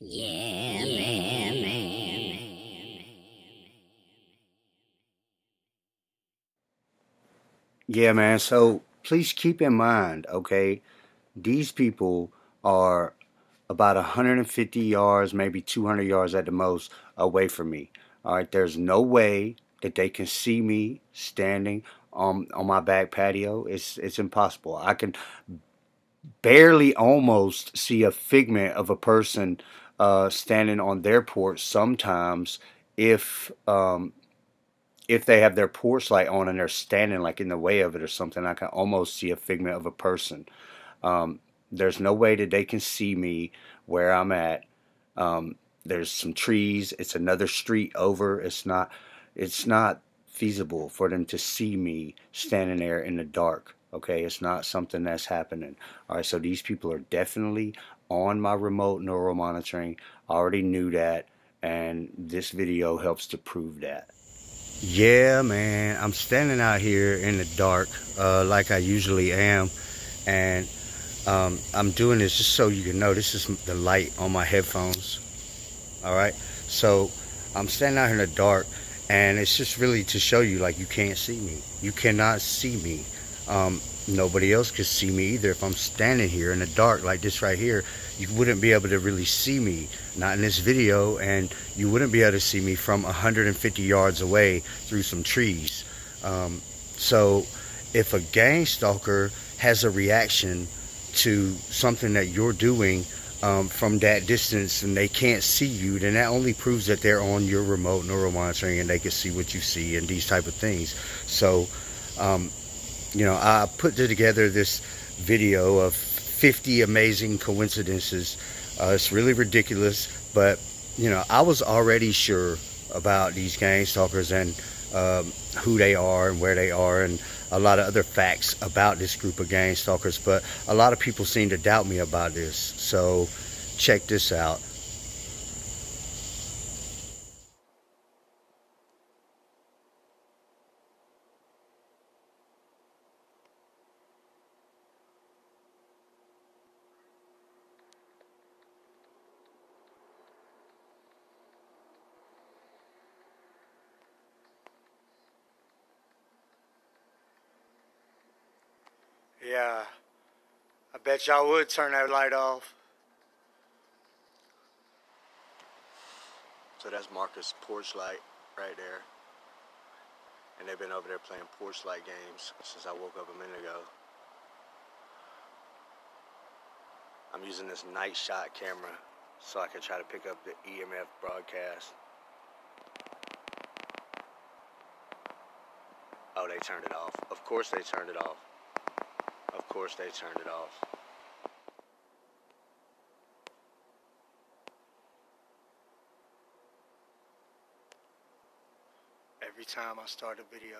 Yeah, man. Yeah, man. So please keep in mind, okay, these people are about 150 yards, maybe 200 yards at the most away from me. All right, there's no way that they can see me standing on my back patio. It's impossible. I can barely almost see a figment of a person standing on their porch sometimes if they have their porch light on and they're standing like in the way of it or something. I can almost see a figment of a person. Um, there's no way that they can see me where I'm at. Um, there's some trees. It's another street over. It's not feasible for them to see me standing there in the dark. Okay, it's not something that's happening. All right, so these people are definitely on my remote neural monitoring. I already knew that, and this video helps to prove that. Yeah, man, I'm standing out here in the dark, like I usually am, and I'm doing this just so you can know this is the light on my headphones. All right, so I'm standing out here in the dark, and it's just really to show you like you can't see me. You cannot see me. Nobody else could see me either. If I'm standing here in the dark like this right here, you wouldn't be able to really see me. Not in this video, and you wouldn't be able to see me from 150 yards away through some trees. So if a gang stalker has a reaction to something that you're doing from that distance and they can't see you, then that only proves that they're on your remote neural monitoring and they can see what you see and these type of things. So, I put together this video of 50 amazing coincidences. It's really ridiculous, but I was already sure about these gang stalkers and who they are and where they are and a lot of other facts about this group of gang stalkers, but a lot of people seem to doubt me about this. So check this out. Yeah, I bet y'all would turn that light off. So that's Marcus' porch light right there. And they've been over there playing porch light games since I woke up a minute ago. I'm using this night shot camera so I can try to pick up the EMF broadcast. Oh, they turned it off. Of course they turned it off. Of course they turned it off. Every time I start a video,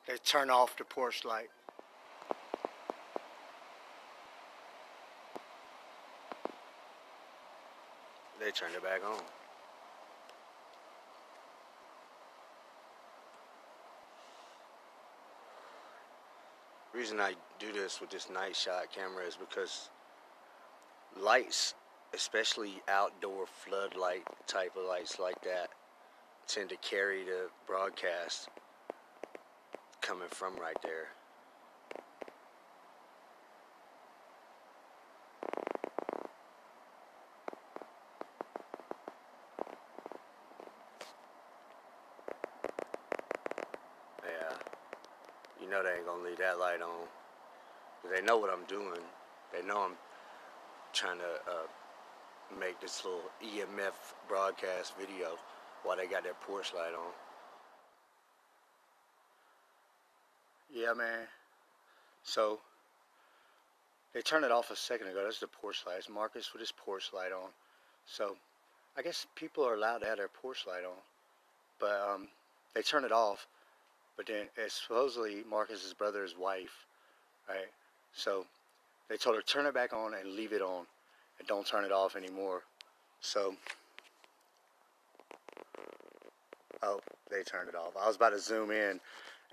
they turn off the porch light. They turned it back on. The reason I do this with this night shot camera is because lights, especially outdoor floodlight type of lights like that, tend to carry the broadcast coming from right there. Yeah, you know they ain't gonna leave that light on. They know what I'm doing. They know I'm trying to make this little EMF broadcast video while they got their porch light on. Yeah, man. So they turned it off a second ago. That's the porch light. It's Marcus with his porch light on. So I guess people are allowed to have their porch light on, but they turn it off. But then it's supposedly Marcus's brother's wife, right? So they told her turn it back on and leave it on, and don't turn it off anymore. So, oh, they turned it off. I was about to zoom in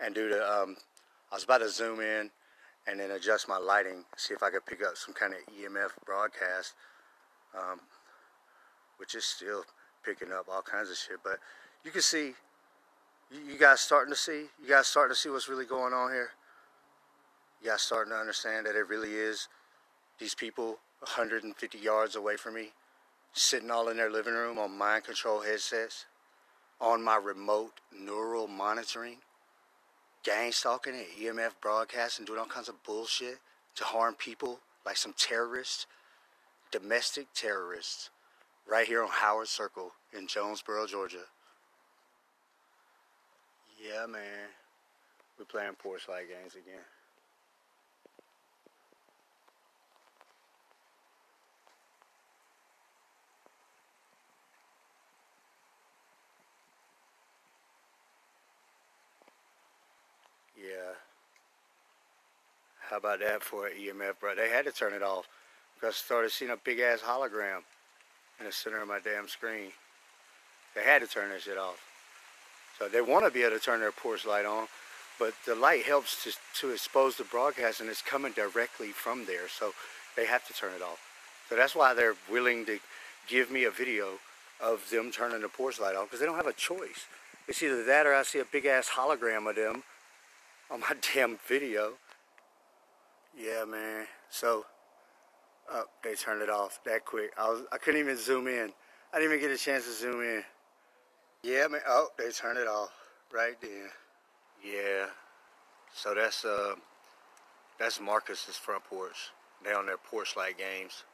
and do the I was about to zoom in and then adjust my lighting, see if I could pick up some kind of EMF broadcast. which is still picking up all kinds of shit. But you can see, you guys starting to see, what's really going on here. You guys starting to understand that it really is these people 150 yards away from me, sitting all in their living room on mind control headsets, on my remote neural monitoring, gang stalking and EMF broadcasting, doing all kinds of bullshit to harm people like some terrorists, domestic terrorists, right here on Howard Circle in Jonesboro, Georgia. Yeah, man. We're playing porch light games again. Yeah. How about that for an EMF, bro? They had to turn it off because I started seeing a big ass hologram in the center of my damn screen. They had to turn that shit off. So they want to be able to turn their porch light on, but the light helps to expose the broadcast, and it's coming directly from there, so they have to turn it off. So that's why they're willing to give me a video of them turning the porch light off, because they don't have a choice. It's either that or I see a big ass hologram of them on my damn video. Yeah, man. So, they turned it off that quick. I couldn't even zoom in. I didn't even get a chance to zoom in. Yeah, man. Oh, they turned it off right then. Yeah. So that's Marcus's front porch. They on their porch light games.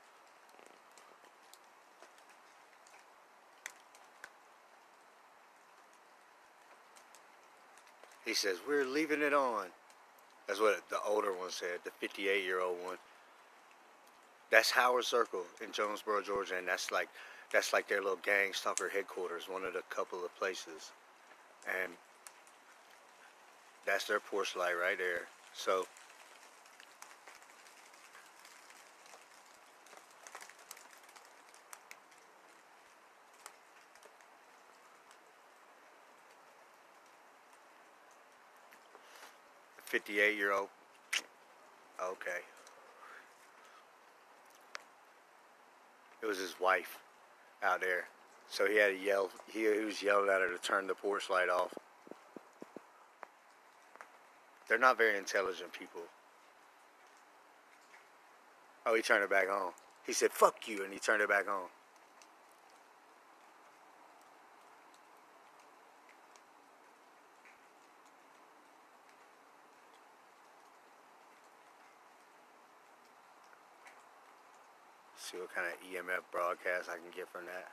He says, "We're leaving it on." That's what the older one said, the 58-year-old one. That's Howard Circle in Jonesboro, Georgia, and that's like their little gang stalker headquarters, one of the couple of places. And that's their porch light right there. So the 58-year-old. Okay. It was his wife out there. So he had to yell. He was yelling at her to turn the porch light off. They're not very intelligent people. Oh, he turned it back on. He said, "Fuck you," and he turned it back on. See what kind of EMF broadcast I can get from that.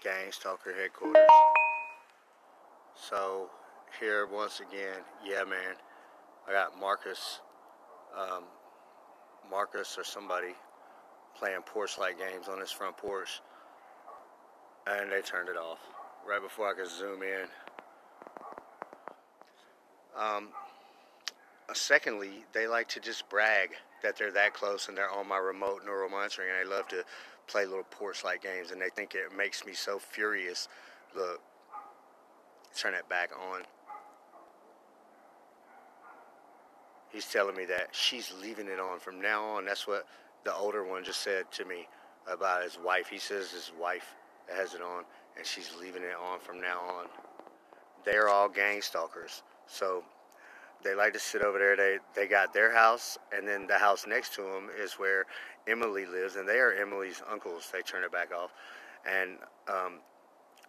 Gang Stalker headquarters. So here once again, yeah, man. I got Marcus or somebody playing porch light games on his front porch, and they turned it off right before I could zoom in. Secondly, they like to just brag that they're that close and they're on my remote neural monitoring, and they love to play little porch light games, and they think it makes me so furious. Look, turn it back on. He's telling me that she's leaving it on from now on. That's what the older one just said to me about his wife. He says his wife has it on, and she's leaving it on from now on. They're all gang stalkers. So they like to sit over there. They got their house, and then the house next to them is where Emily lives, and they are Emily's uncles. They turn it back off. And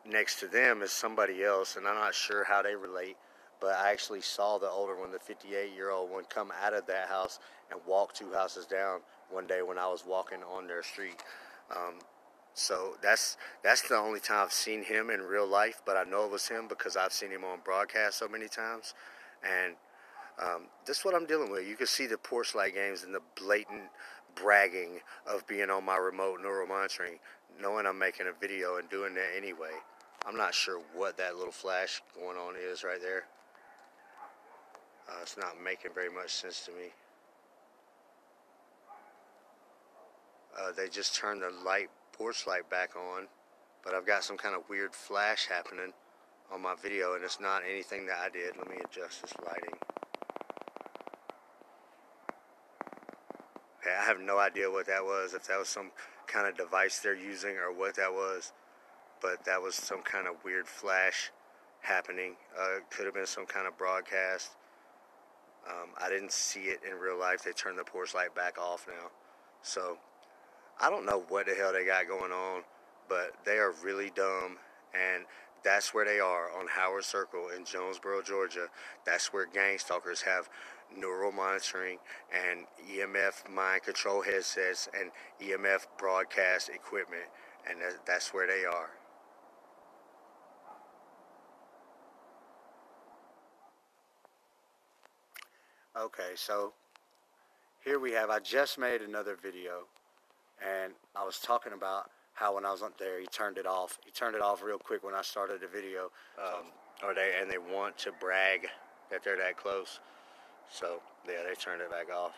next to them is somebody else, and I'm not sure how they relate, but I actually saw the older one, the 58-year-old one, come out of that house and walk 2 houses down one day when I was walking on their street. So that's the only time I've seen him in real life, but I know it was him because I've seen him on broadcast so many times. And This is what I'm dealing with. You can see the porch light games and the blatant bragging of being on my remote neural monitoring, knowing I'm making a video and doing that anyway. I'm not sure what that little flash going on is right there. It's not making very much sense to me. They just turned the porch light back on, but I've got some kind of weird flash happening on my video, and it's not anything that I did. Let me adjust this lighting. Okay, I have no idea what that was, if that was some kind of device they're using or what that was, but that was some kind of weird flash happening. It could have been some kind of broadcast. I didn't see it in real life. They turned the porch light back off now. So I don't know what the hell they got going on, but they are really dumb, and that's where they are, on Howard Circle in Jonesboro, Georgia. That's where gang stalkers have neural monitoring and EMF mind control headsets and EMF broadcast equipment, and that's where they are. Okay, so here we have, I just made another video, and I was talking about how when I was up there, he turned it off. He turned it off real quick when I started the video. They want to brag that they're that close. So yeah, they turned it back off.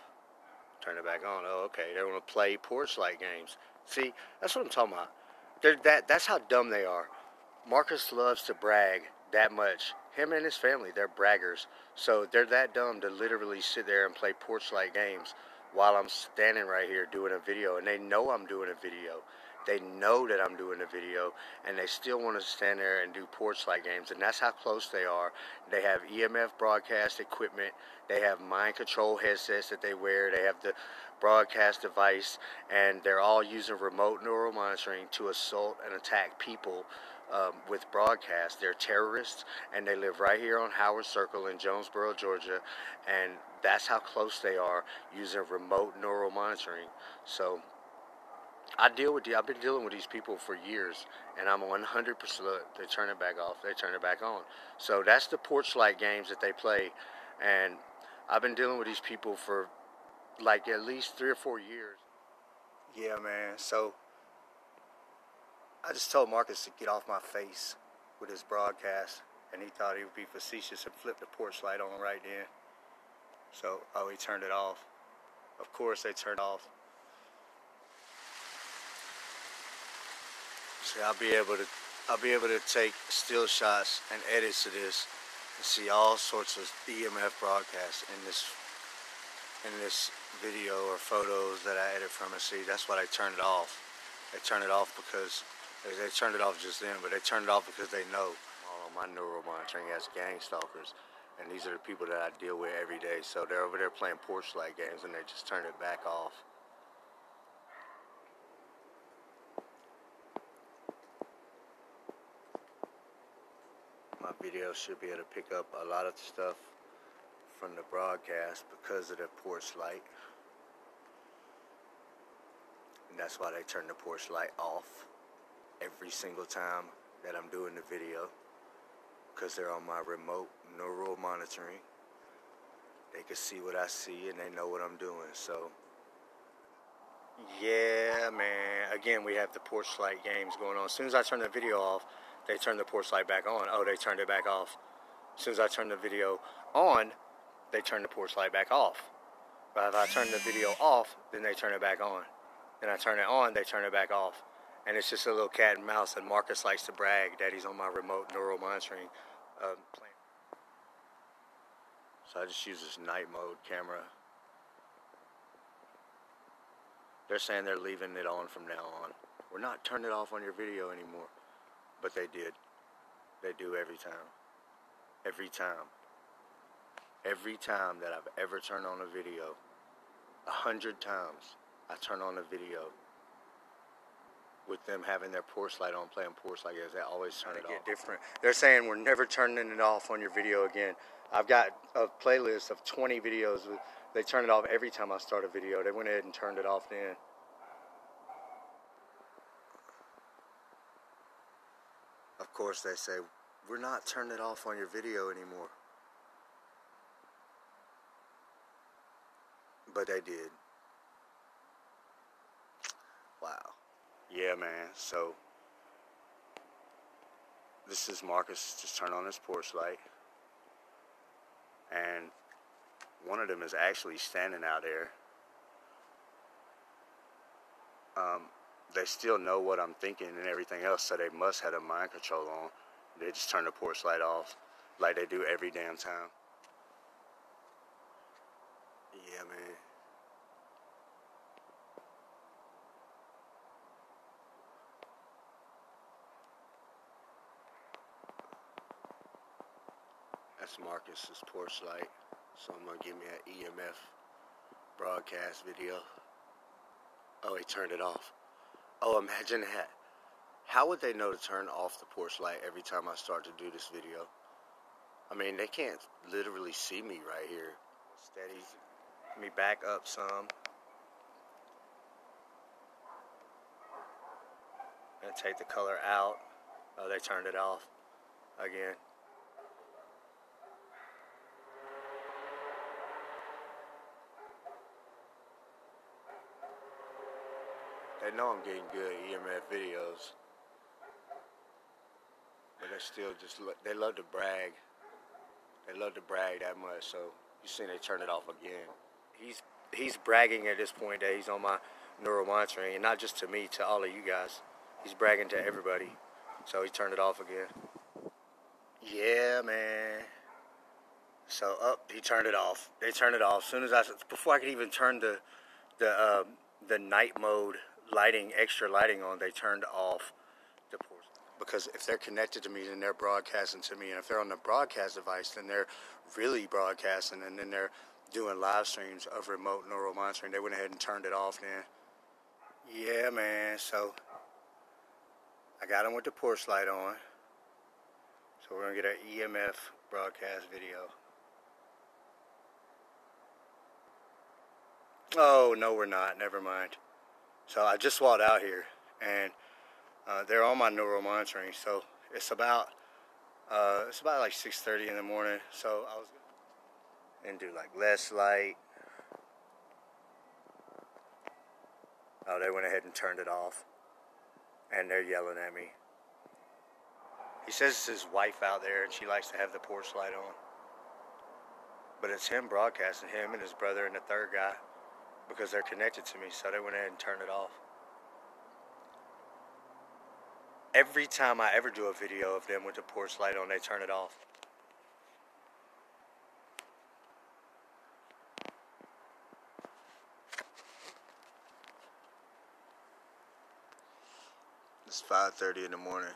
Turn it back on. Oh, okay. They want to play porch light games. See, that's what I'm talking about. That's how dumb they are. Marcus loves to brag that much. Him and his family, they're braggers. So they're that dumb to literally sit there and play porch light games while I'm standing right here doing a video, and they know I'm doing a video. They know that I'm doing a video, and they still want to stand there and do porch light games, and that's how close they are. They have EMF broadcast equipment. They have mind control headsets that they wear. They have the broadcast device, and they're all using remote neural monitoring to assault and attack people with broadcast. They're terrorists, and they live right here on Howard Circle in Jonesboro, Georgia, and that's how close they are using remote neural monitoring. So I've been dealing with these people for years, and I'm 100%. They turn it back off, they turn it back on. So that's the porch light games that they play, and I've been dealing with these people for like at least 3 or 4 years. Yeah, man. So I just told Marcus to get off my face with his broadcast, and he thought he would be facetious and flip the porch light on right then. So, he turned it off. Of course they turned it off. See, I'll be able to take still shots and edits to this and see all sorts of EMF broadcasts in this video or photos that I edit from. And see, that's why they turned it off. They turned it off because they turned it off just then, but they turned it off because they know all of my neural monitoring as gang stalkers, and these are the people that I deal with every day. So they're over there playing porch light games, and they just turned it back off. My video should be able to pick up a lot of stuff from the broadcast because of the porch light. And that's why they turn the porch light off every single time that I'm doing the video, because they're on my remote neural monitoring. They can see what I see, and they know what I'm doing. So yeah, man, again, we have the porch light games going on. As soon as I turn the video off, they turn the porch light back on. Oh, they turned it back off. As soon as I turn the video on, they turn the porch light back off. But if I turn the video off, then they turn it back on. Then I turn it on, they turn it back off. And it's just a little cat and mouse, and Marcus likes to brag that he's on my remote neural monitoring plan. So I just use this night mode camera. They're saying they're leaving it on from now on. We're not turning it off on your video anymore. But they did. They do every time. Every time. Every time that I've ever turned on a video, 100 times I turn on a video with them having their porch light on, playing porch light games. They always turn it off. Different. They're saying we're never turning it off on your video again. I've got a playlist of 20 videos. They turn it off every time I start a video. They went ahead and turned it off then. Of course, they say, we're not turning it off on your video anymore. But they did. Wow. Yeah, man. So this is Marcus just turned on his porch light. And one of them is actually standing out there. They still know what I'm thinking and everything else, so they must have a mind control on. They just turn the porch light off like they do every damn time. Yeah, man. That's Marcus's porch light. So I'm gonna give me an EMF broadcast video. Oh, he turned it off. Oh, imagine that. How would they know to turn off the porch light every time I start to do this video? I mean, they can't literally see me right here. Steady. Let me back up some. And take the color out. Oh, they turned it off again. They know I'm getting good EMF videos. But they still just, they love to brag. They love to brag that much, so you see they turn it off again. He's bragging at this point that he's on my neural monitoring, and not just to me, to all of you guys. He's bragging to everybody. So he turned it off again. Yeah, man. So he turned it off. They turned it off. As soon as before I could even turn the night mode lighting, extra lighting on, they turned off the porch. Because if they're connected to me, then they're broadcasting to me. And if they're on the broadcast device, then they're really broadcasting. And then they're doing live streams of remote neural monitoring. They went ahead and turned it off then. Yeah, man. So I got them with the porch light on. So we're going to get an EMF broadcast video. Oh, no, we're not. Never mind. So I just walked out here, and they're on my neural monitoring. So it's about like 6:30 in the morning. So I was gonna do like less light. Oh, they went ahead and turned it off, and they're yelling at me. He says it's his wife out there, and she likes to have the porch light on. But it's him broadcasting, him and his brother and the third guy, because they're connected to me. So they went ahead and turned it off. Every time I ever do a video of them with the porch light on, they turn it off. It's 5:30 in the morning.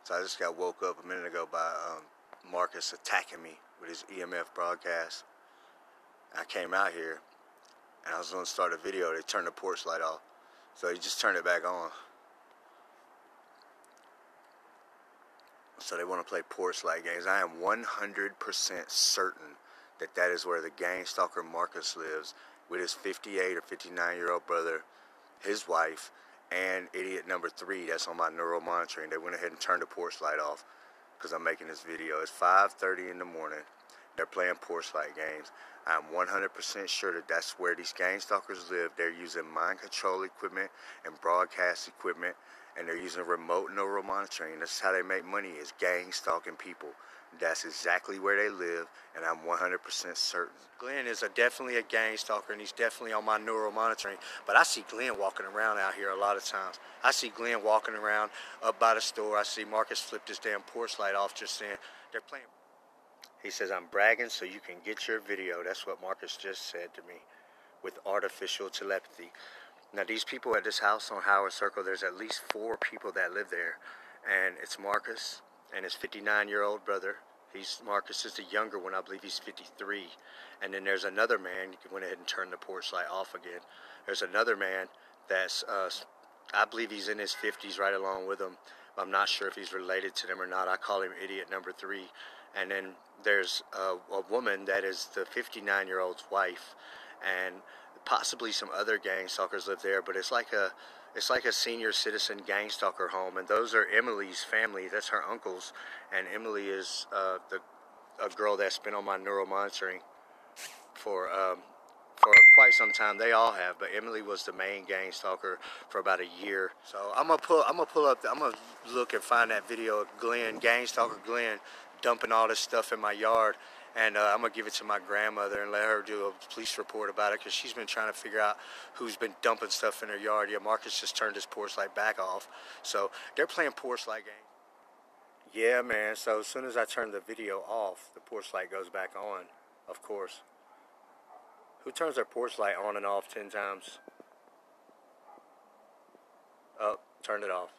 So I just got woke up a minute ago by Marcus attacking me with his EMF broadcast. I came out here, and I was going to start a video. They turned the porch light off. So he just turned it back on. So they want to play porch light games. I am 100% certain that that is where the gang stalker Marcus lives with his 58 or 59-year-old brother, his wife, and idiot number 3 that's on my neural monitoring. They went ahead and turned the porch light off because I'm making this video. It's 5:30 in the morning. They're playing porch light games. I'm 100% sure that that's where these gang stalkers live. They're using mind control equipment and broadcast equipment, and they're using remote neural monitoring. That's how they make money, is gang stalking people. That's exactly where they live, and I'm 100% certain. Glenn is definitely a gang stalker, and he's definitely on my neural monitoring. But I see Glenn walking around out here a lot of times. I see Glenn walking around up by the store. I see Marcus flip this damn porch light off just saying they're playing. He says, I'm bragging so you can get your video. That's what Marcus just said to me with artificial telepathy. Now, these people at this house on Howard Circle, there's at least 4 people that live there. And it's Marcus and his 59-year-old brother. Marcus is the younger one. I believe he's 53. And then there's another man. You can went ahead and turn the porch light off again. There's another man that's, I believe he's in his 50s right along with them. I'm not sure if he's related to them or not. I call him idiot number 3. And then there's a woman that is the 59-year-old's wife, and possibly some other gang stalkers live there. But it's like a senior citizen gang stalker home, and those are Emily's family. That's her uncles, and Emily is a girl that's been on my neural monitoring for quite some time. They all have, but Emily was the main gang stalker for about a year. So I'm gonna look and find that video of Glenn, gang stalker Glenn, dumping all this stuff in my yard, and I'm gonna give it to my grandmother and let her do a police report about it, because she's been trying to figure out who's been dumping stuff in her yard. Yeah, Marcus just turned his porch light back off, so they're playing porch light games. Yeah, man. So as soon as I turn the video off, the porch light goes back on, of course. Who turns their porch light on and off 10 times? Oh, turned it off.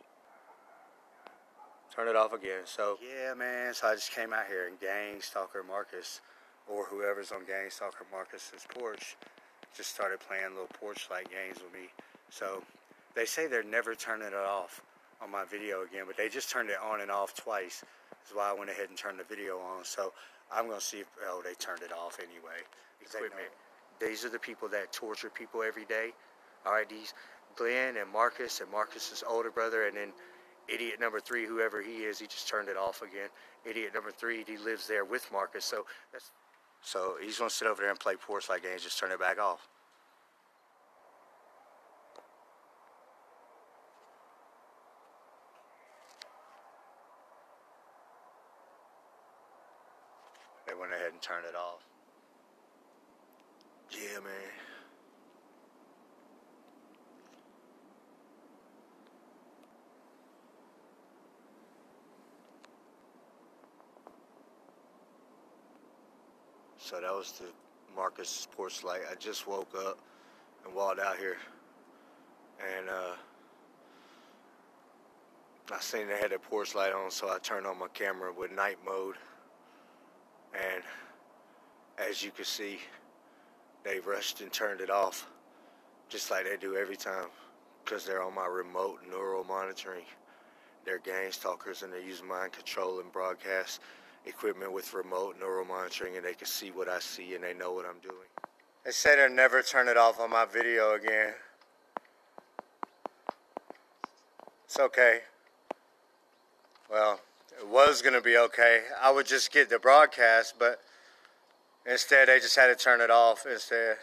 Turn it off again. So, yeah, man. So I just came out here and gang stalker Marcus, or whoever's on gang stalker Marcus's porch, just started playing little porch light games with me. So they say they're never turning it off on my video again, but they just turned it on and off twice. That's why I went ahead and turned the video on. So I'm going to see if, oh, they turned it off anyway. Equipment. These are the people that torture people every day. All right, these Glenn and Marcus's older brother, and then idiot number 3, whoever he is, he just turned it off again. Idiot number 3, he lives there with Marcus, so he's gonna sit over there and play porch light games, just turn it back off. They went ahead and turned it off. Yeah, man. So that was the Marcus porch light. I just woke up and walked out here, and I seen they had a porch light on, so I turned on my camera with night mode, and as you can see, they rushed and turned it off, just like they do every time, because they're on my remote neural monitoring. They're gang stalkers, and they use mind control and broadcast equipment with remote neural monitoring, and they can see what I see, and they know what I'm doing. They say they'll never turn it off on my video again. It's okay. Well, it was going to be okay. I would just get the broadcast, but instead they just had to turn it off. Instead,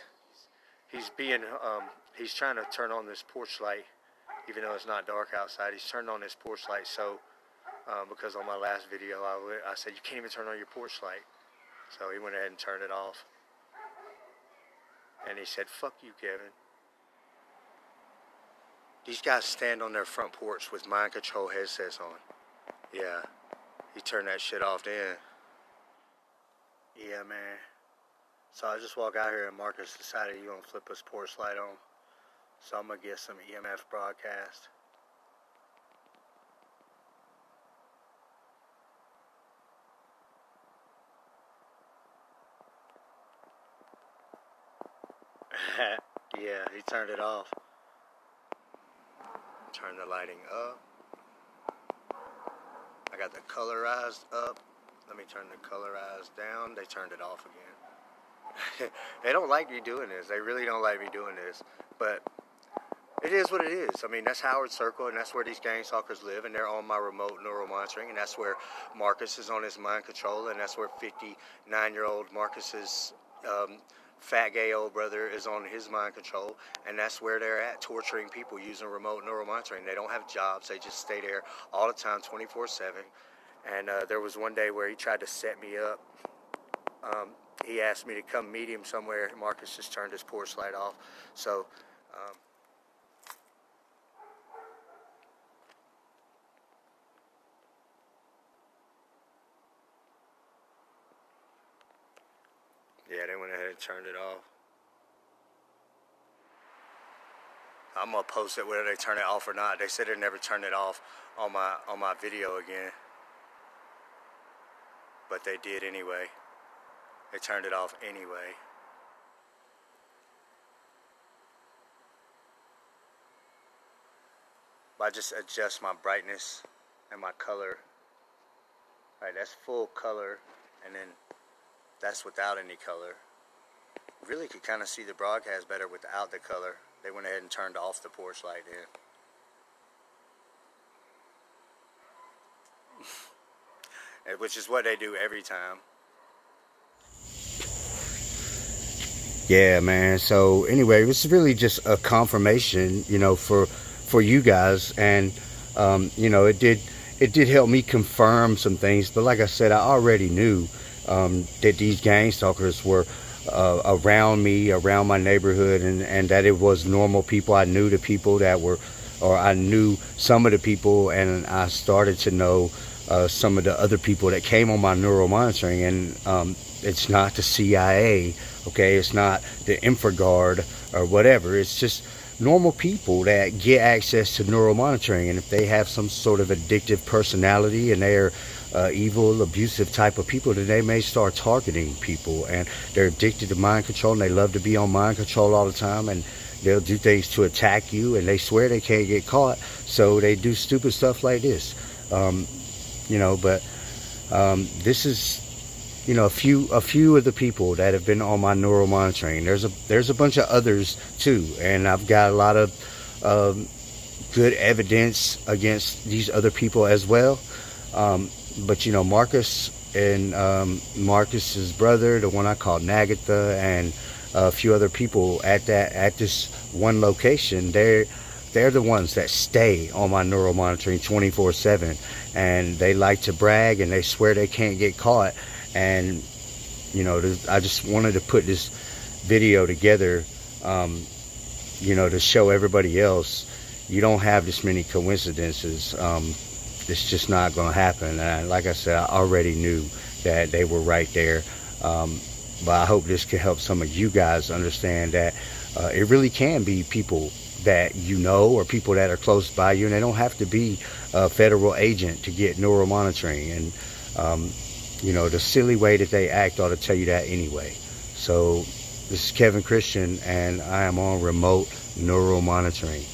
he's trying to turn on this porch light, even though it's not dark outside. He's turned on this porch light, so because on my last video I said you can't even turn on your porch light, so he went ahead and turned it off. And he said, "Fuck you, Kevin." These guys stand on their front porch with mind control headsets on. Yeah, he turned that shit off then. Yeah, man. So I just walk out here, and Marcus decided he's gonna flip his porch light on. So I'm gonna get some EMF broadcast. Yeah, he turned it off. Turn the lighting up. I got the colorized up. Let me turn the colorized down. They turned it off again. They don't like me doing this. They really don't like me doing this. But it is what it is. I mean, that's Howard Circle, and that's where these gang stalkers live, and they're on my remote neural monitoring, and that's where Marcus is on his mind control, and that's where 59-year-old Marcus's fat gay old brother is on his mind control, and that's where they're at, torturing people using remote neural monitoring. They don't have jobs. They just stay there all the time, 24/7. And there was one day where he tried to set me up. He asked me to come meet him somewhere. Marcus just turned his porch light off. So yeah, they went ahead and turned it off. I'm gonna post it whether they turn it off or not. They said they never turn it off on my video again, but they did anyway. They turned it off anyway. I just adjust my brightness and my color. All right, that's full color, and then that's without any color. Really could kind of see the broadcast better without the color. They went ahead and turned off the porch light then. Which is what they do every time. Yeah, man. So anyway, it was really just a confirmation, you know, for you guys, and you know, it did help me confirm some things. But like I said, I already knew that these gang stalkers were around me, around my neighborhood, and that it was normal people. I knew the people that were, or I knew some of the people, and I started to know some of the other people that came on my neural monitoring. And it's not the CIA, okay? It's not the InfraGard or whatever. It's just normal people that get access to neural monitoring. And if they have some sort of addictive personality and they're evil, abusive type of people, then they may start targeting people. And they're addicted to mind control, and they love to be on mind control all the time. And they'll do things to attack you, and they swear they can't get caught. So they do stupid stuff like this. You know, but this is, you know, a few of the people that have been on my neural monitoring. There's a bunch of others too, and I've got a lot of good evidence against these other people as well. But you know, Marcus and Marcus's brother, the one I call Nagatha, and a few other people at this one location, they're the ones that stay on my neural monitoring 24/7, and they like to brag, and they swear they can't get caught. And you know, I just wanted to put this video together, you know, to show everybody else you don't have this many coincidences. It's just not going to happen. And like I said, I already knew that they were right there. But I hope this can help some of you guys understand that it really can be people that you know, or people that are close by you, and they don't have to be a federal agent to get neural monitoring. And you know, the silly way that they act ought to tell you that anyway. So this is Kevin Christian, and I am on remote neural monitoring.